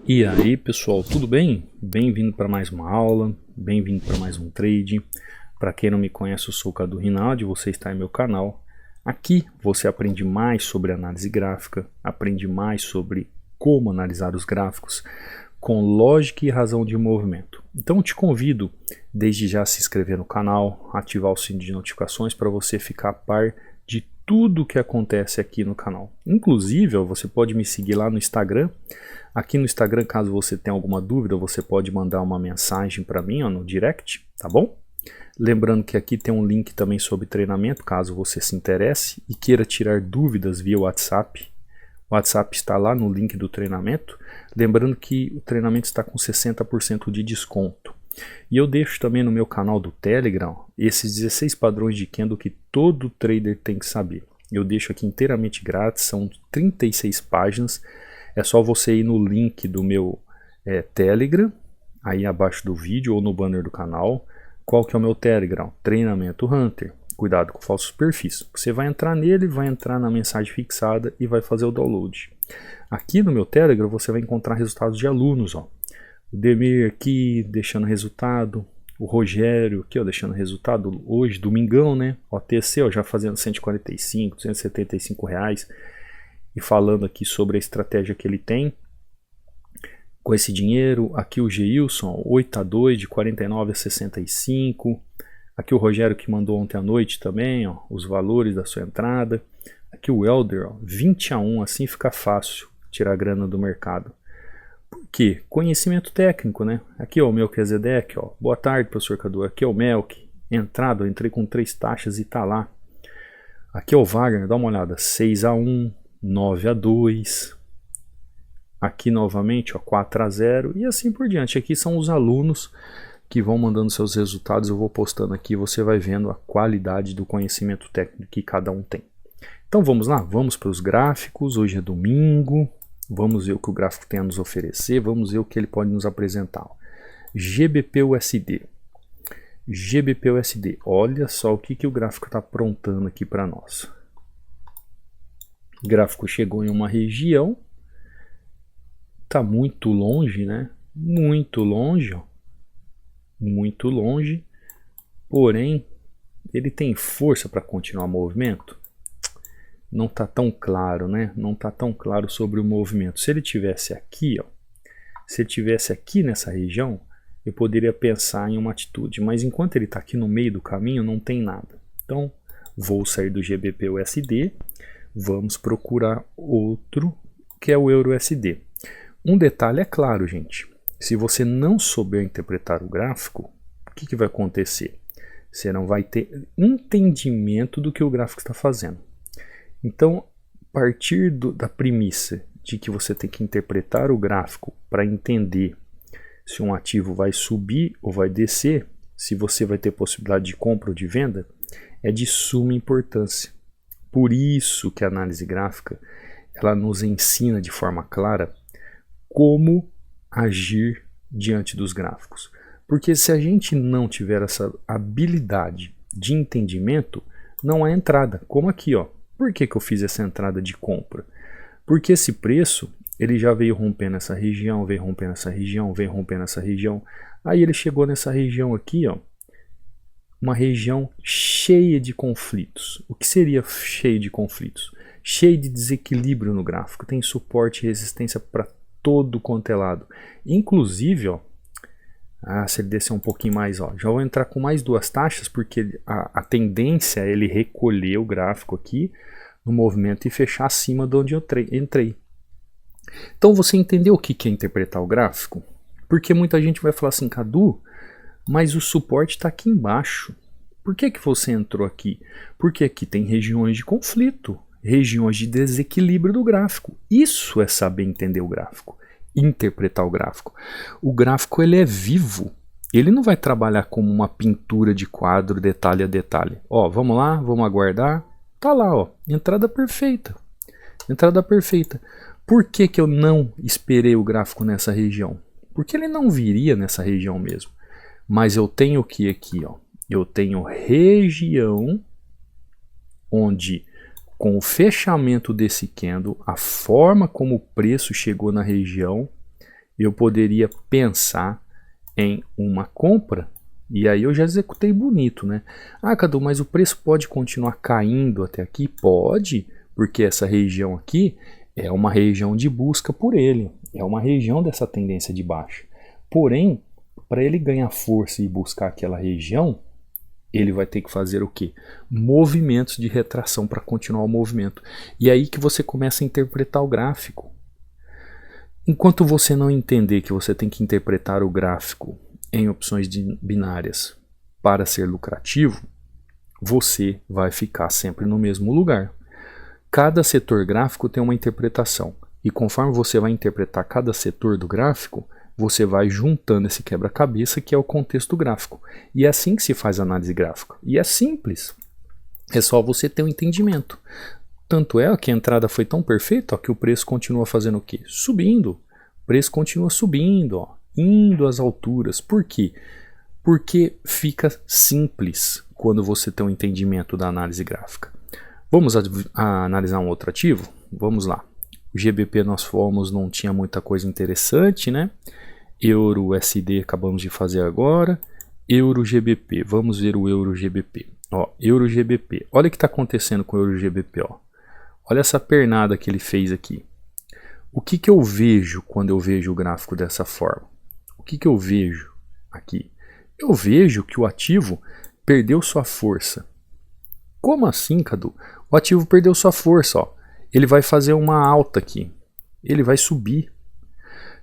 E aí pessoal, tudo bem? Bem-vindo para mais uma aula, bem-vindo para mais um trade. Para quem não me conhece, eu sou o Cadu Rinaldi, você está em meu canal. Aqui você aprende mais sobre análise gráfica, aprende mais sobre como analisar os gráficos com lógica e razão de movimento. Então eu te convido desde já a se inscrever no canal, ativar o sininho de notificações para você ficar a par de tudo que acontece aqui no canal. Inclusive, você pode me seguir lá no Instagram. Aqui no Instagram, caso você tenha alguma dúvida, você pode mandar uma mensagem para mim no direct, tá bom? Lembrando que aqui tem um link também sobre treinamento, caso você se interesse e queira tirar dúvidas via WhatsApp. O WhatsApp está lá no link do treinamento. Lembrando que o treinamento está com 60% de desconto. E eu deixo também no meu canal do Telegram esses 16 padrões de candle que todo trader tem que saber. Eu deixo aqui inteiramente grátis, são 36 páginas. É só você ir no link do meu Telegram, aí abaixo do vídeo ou no banner do canal. Qual que é o meu Telegram? Treinamento Hunter. Cuidado com falsos perfis. Você vai entrar nele, vai entrar na mensagem fixada e vai fazer o download. Aqui no meu Telegram você vai encontrar resultados de alunos. Ó. O Demir aqui deixando resultado. O Rogério aqui ó, deixando resultado hoje, domingão, né? OTC ó, já fazendo 145, 275 reais. E falando aqui sobre a estratégia que ele tem com esse dinheiro. Aqui o Geilson, 8-2 de 49 a 65. Aqui o Rogério que mandou ontem à noite também, ó, os valores da sua entrada. Aqui o Elder, ó, 20-1, assim fica fácil tirar grana do mercado. Por quê? Conhecimento técnico, né? Aqui ó, o Melquisedeque, ó, boa tarde professor Cadu, aqui é o Melk, entrado, eu entrei com 3 taxas e tá lá. Aqui é o Wagner, dá uma olhada, 6-1, 9-2, aqui novamente ó, 4-0 e assim por diante. Aqui são os alunos que vão mandando seus resultados, eu vou postando aqui, você vai vendo a qualidade do conhecimento técnico que cada um tem. Então vamos lá, vamos para os gráficos, hoje é domingo, vamos ver o que o gráfico tem a nos oferecer, vamos ver o que ele pode nos apresentar. GBP/USD, GBP/USD, olha só o que o gráfico está aprontando aqui para nós. O gráfico chegou em uma região, está muito longe, né? Muito longe, ó. Muito longe, porém ele tem força para continuar o movimento? Não está tão claro, né? Não está tão claro sobre o movimento. Se ele tivesse aqui, ó, se ele tivesse aqui nessa região, eu poderia pensar em uma atitude, mas enquanto ele está aqui no meio do caminho, não tem nada. Então, vou sair do GBP/USD, vamos procurar outro, que é o EUR/USD. Um detalhe é claro, gente. Se você não souber interpretar o gráfico, o que vai acontecer? Você não vai ter entendimento do que o gráfico está fazendo. Então, a partir da premissa de que você tem que interpretar o gráfico para entender se um ativo vai subir ou vai descer, se você vai ter possibilidade de compra ou de venda, é de suma importância. Por isso que a análise gráfica ela nos ensina de forma clara como agir diante dos gráficos. Porque se a gente não tiver essa habilidade de entendimento, não há entrada. Como aqui, ó. Por que eu fiz essa entrada de compra? Porque esse preço, ele já veio rompendo essa região, veio rompendo essa região, veio rompendo essa região. Aí ele chegou nessa região aqui, ó. Uma região cheia de conflitos. O que seria cheio de conflitos? Cheio de desequilíbrio no gráfico. Tem suporte e resistência para todo quanto é lado. Inclusive, ó, se ele descer um pouquinho mais, ó, já vou entrar com mais 2 taxas, porque a tendência é ele recolher o gráfico aqui no movimento e fechar acima de onde eu entrei. Então você entendeu o que é interpretar o gráfico? Porque muita gente vai falar assim, Cadu, mas o suporte está aqui embaixo. Por que você entrou aqui? Porque aqui tem regiões de conflito, regiões de desequilíbrio do gráfico. Isso é saber entender o gráfico, interpretar o gráfico. O gráfico ele é vivo, ele não vai trabalhar como uma pintura de quadro, detalhe a detalhe. Ó, vamos lá, vamos aguardar. Tá lá, ó, entrada perfeita. Entrada perfeita. Por que eu não esperei o gráfico nessa região? Porque ele não viria nessa região mesmo. Mas eu tenho o que aqui, ó? Eu tenho região onde com o fechamento desse candle, a forma como o preço chegou na região, eu poderia pensar em uma compra, e aí eu já executei bonito, né? Ah, Cadu, mas o preço pode continuar caindo até aqui? Pode, porque essa região aqui é uma região de busca por ele, é uma região dessa tendência de baixa. Porém, para ele ganhar força e buscar aquela região, ele vai ter que fazer o quê? Movimentos de retração para continuar o movimento. E é aí que você começa a interpretar o gráfico. Enquanto você não entender que você tem que interpretar o gráfico em opções binárias para ser lucrativo, você vai ficar sempre no mesmo lugar. Cada setor gráfico tem uma interpretação, e conforme você vai interpretar cada setor do gráfico, você vai juntando esse quebra-cabeça que é o contexto gráfico. E é assim que se faz análise gráfica. E é simples. É só você ter um entendimento. Tanto é que a entrada foi tão perfeita que o preço continua fazendo o quê? Subindo. O preço continua subindo, ó, indo às alturas. Por quê? Porque fica simples quando você tem um entendimento da análise gráfica. Vamos analisar um outro ativo? Vamos lá. O GBP nós fomos, não tinha muita coisa interessante, né? Euro USD acabamos de fazer agora. Euro GBP, vamos ver o Euro GBP. Ó, Euro GBP, olha o que está acontecendo com o Euro GBP, ó. Olha essa pernada que ele fez aqui. O que eu vejo quando eu vejo o gráfico dessa forma? O que eu vejo aqui? Eu vejo que o ativo perdeu sua força. Como assim, Cadu? O ativo perdeu sua força, ó. Ele vai fazer uma alta aqui. Ele vai subir.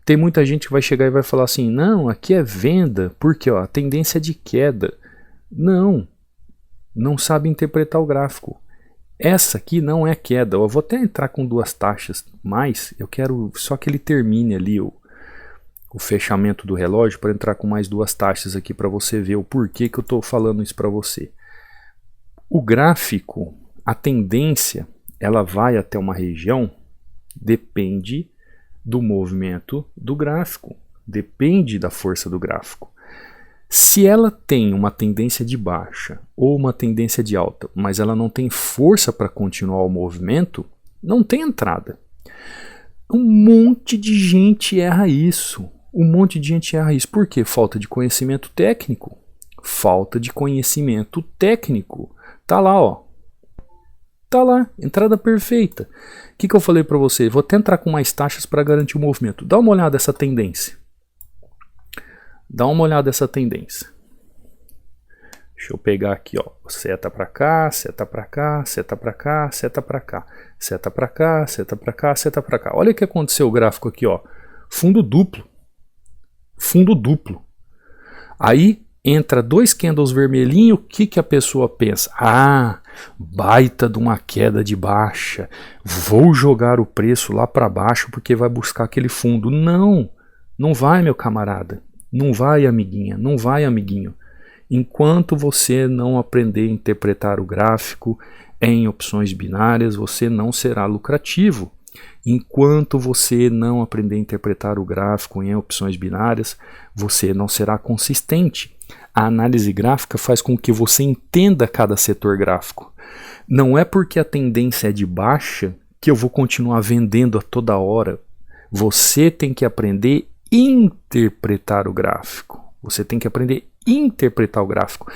Tem muita gente que vai chegar e vai falar assim, não, aqui é venda, porque ó, a tendência é de queda. Não, não sabe interpretar o gráfico. Essa aqui não é queda. Eu vou até entrar com duas taxas, mas eu quero só que ele termine ali o fechamento do relógio para entrar com mais duas taxas aqui para você ver o porquê que eu estou falando isso para você. O gráfico, a tendência, ela vai até uma região, depende do movimento do gráfico, depende da força do gráfico. Se ela tem uma tendência de baixa ou uma tendência de alta, mas ela não tem força para continuar o movimento, não tem entrada. Um monte de gente erra isso. Um monte de gente erra isso. Por quê? Falta de conhecimento técnico. Falta de conhecimento técnico. Tá lá, ó. Tá lá, entrada perfeita. O que eu falei para você? Vou até entrar com mais taxas para garantir o movimento. Dá uma olhada nessa tendência. Dá uma olhada nessa tendência. Deixa eu pegar aqui, ó. Seta para cá, seta para cá, seta para cá, seta para cá, seta para cá, seta para cá, seta para cá. Olha o que aconteceu o gráfico aqui, ó. Fundo duplo. Fundo duplo. Aí entra dois candles vermelhinhos, o que a pessoa pensa? Ah, baita de uma queda de baixa, vou jogar o preço lá para baixo porque vai buscar aquele fundo. Não, não vai, meu camarada, não vai, amiguinha, não vai, amiguinho. Enquanto você não aprender a interpretar o gráfico em opções binárias, você não será lucrativo. Enquanto você não aprender a interpretar o gráfico em opções binárias, você não será consistente. A análise gráfica faz com que você entenda cada setor gráfico. Não é porque a tendência é de baixa que eu vou continuar vendendo a toda hora. Você tem que aprender a interpretar o gráfico. Você tem que aprender a interpretar o gráfico.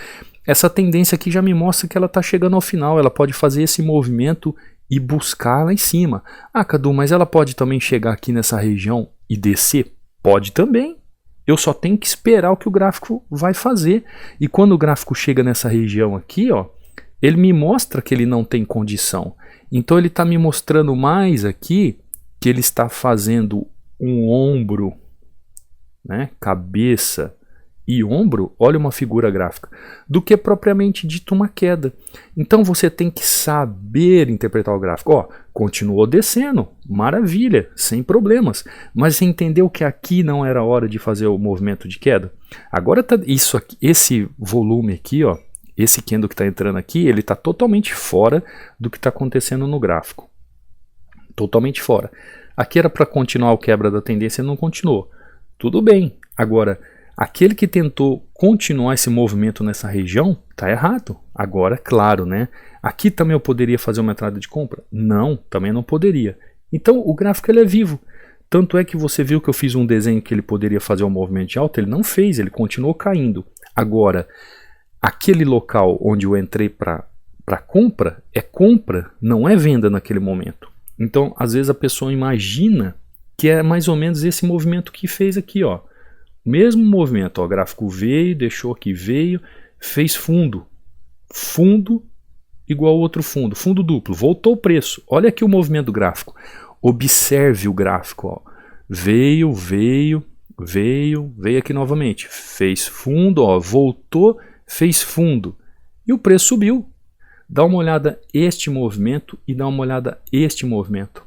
Essa tendência aqui já me mostra que ela está chegando ao final. Ela pode fazer esse movimento e buscar lá em cima. Ah, Cadu, mas ela pode também chegar aqui nessa região e descer? Pode também. Eu só tenho que esperar o que o gráfico vai fazer. E quando o gráfico chega nessa região aqui, ó, ele me mostra que ele não tem condição. Então ele está me mostrando mais aqui que ele está fazendo um ombro, né, cabeça e ombro, olha uma figura gráfica, do que propriamente dito uma queda. Então você tem que saber interpretar o gráfico. Ó, continuou descendo, maravilha, sem problemas. Mas você entendeu que aqui não era hora de fazer o movimento de queda? Agora tá isso aqui, esse volume aqui, ó, esse candle que está entrando aqui, ele está totalmente fora do que está acontecendo no gráfico. Totalmente fora. Aqui era para continuar o quebra da tendência e não continuou. Tudo bem. Agora, aquele que tentou continuar esse movimento nessa região, está errado. Agora, claro, né? Aqui também eu poderia fazer uma entrada de compra? Não, também não poderia. Então, o gráfico ele é vivo. Tanto é que você viu que eu fiz um desenho que ele poderia fazer um movimento de alta, ele não fez, ele continuou caindo. Agora, aquele local onde eu entrei para compra, é compra, não é venda naquele momento. Então, às vezes a pessoa imagina que é mais ou menos esse movimento que fez aqui, ó. O mesmo movimento, ó, o gráfico veio, deixou aqui, veio, fez fundo. Fundo igual outro fundo, fundo duplo, voltou o preço. Olha aqui o movimento do gráfico. Observe o gráfico, ó. Veio, veio, veio, veio aqui novamente. Fez fundo, ó, voltou, fez fundo. E o preço subiu. Dá uma olhada este movimento e dá uma olhada este movimento.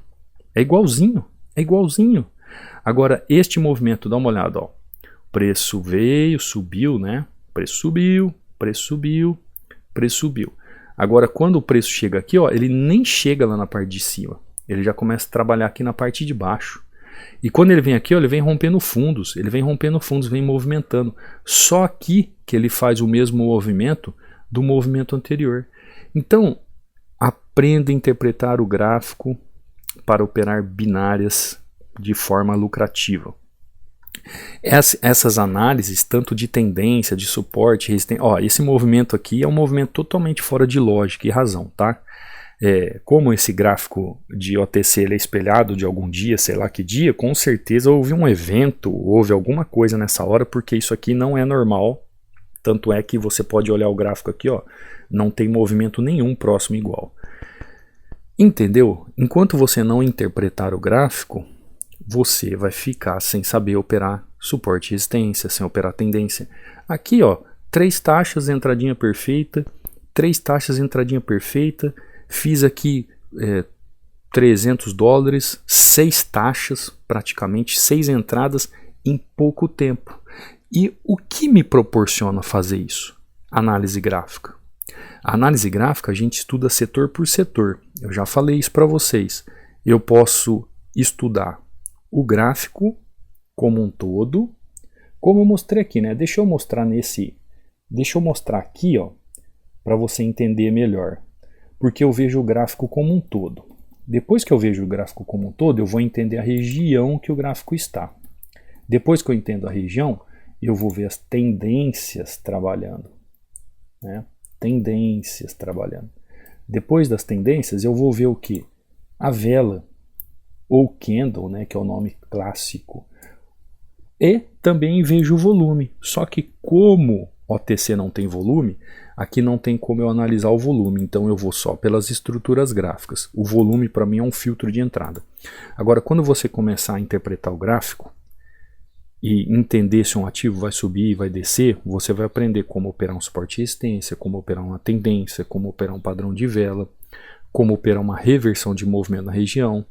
É igualzinho, é igualzinho. Agora este movimento, dá uma olhada, ó. Preço veio, subiu, né? Preço subiu, preço subiu, preço subiu. Agora quando o preço chega aqui, ó, ele nem chega lá na parte de cima. Ele já começa a trabalhar aqui na parte de baixo. E quando ele vem aqui, ó, ele vem rompendo fundos, vem movimentando. Só aqui que ele faz o mesmo movimento do movimento anterior. Então, aprenda a interpretar o gráfico para operar binárias de forma lucrativa. Essas análises, tanto de tendência, de suporte, resistência, ó, esse movimento aqui é um movimento totalmente fora de lógica e razão, tá? Como esse gráfico de OTC ele é espelhado de algum dia, sei lá que dia, com certeza houve um evento, houve alguma coisa nessa hora, porque isso aqui não é normal. Tanto é que você pode olhar o gráfico aqui, ó, não tem movimento nenhum próximo igual. Entendeu? Enquanto você não interpretar o gráfico, você vai ficar sem saber operar suporte e resistência, sem operar tendência. Aqui, ó, 3 taxas, entradinha perfeita, 3 taxas, entradinha perfeita. Fiz aqui $300, 6 taxas, praticamente 6 entradas em pouco tempo. E o que me proporciona fazer isso? Análise gráfica. A análise gráfica a gente estuda setor por setor. Eu já falei isso para vocês. Eu posso estudar o gráfico como um todo, como eu mostrei aqui, né? Deixa eu mostrar aqui, ó, para você entender melhor. Porque eu vejo o gráfico como um todo. Depois que eu vejo o gráfico como um todo, eu vou entender a região que o gráfico está. Depois que eu entendo a região, eu vou ver as tendências trabalhando, né? Tendências trabalhando. Depois das tendências, eu vou ver o que? A vela, ou candle, né, que é o nome clássico. E também vejo o volume. Só que como OTC não tem volume, aqui não tem como eu analisar o volume, então eu vou só pelas estruturas gráficas. O volume para mim é um filtro de entrada. Agora, quando você começar a interpretar o gráfico, e entender se um ativo vai subir e vai descer, você vai aprender como operar um suporte e resistência, como operar uma tendência, como operar um padrão de vela, como operar uma reversão de movimento na região,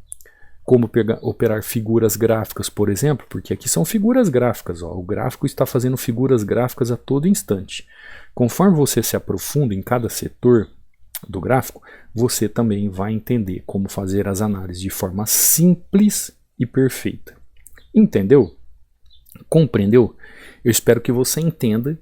como operar figuras gráficas, por exemplo, porque aqui são figuras gráficas, ó, o gráfico está fazendo figuras gráficas a todo instante. Conforme você se aprofunda em cada setor do gráfico, você também vai entender como fazer as análises de forma simples e perfeita. Entendeu? Compreendeu? Eu espero que você entenda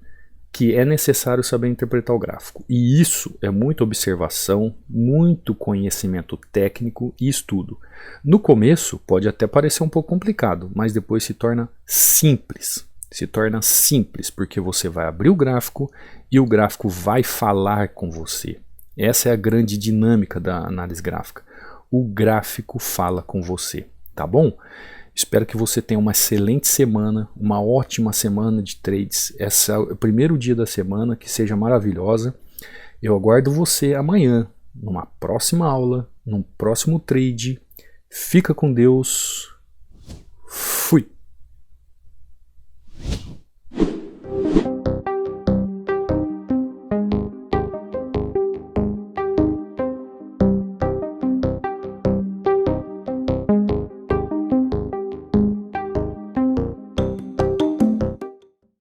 que é necessário saber interpretar o gráfico. E isso é muita observação, muito conhecimento técnico e estudo. No começo pode até parecer um pouco complicado, mas depois se torna simples. Se torna simples, porque você vai abrir o gráfico e o gráfico vai falar com você. Essa é a grande dinâmica da análise gráfica. O gráfico fala com você, tá bom? Espero que você tenha uma excelente semana, uma ótima semana de trades. Esse é o primeiro dia da semana, que seja maravilhosa. Eu aguardo você amanhã, numa próxima aula, num próximo trade. Fica com Deus.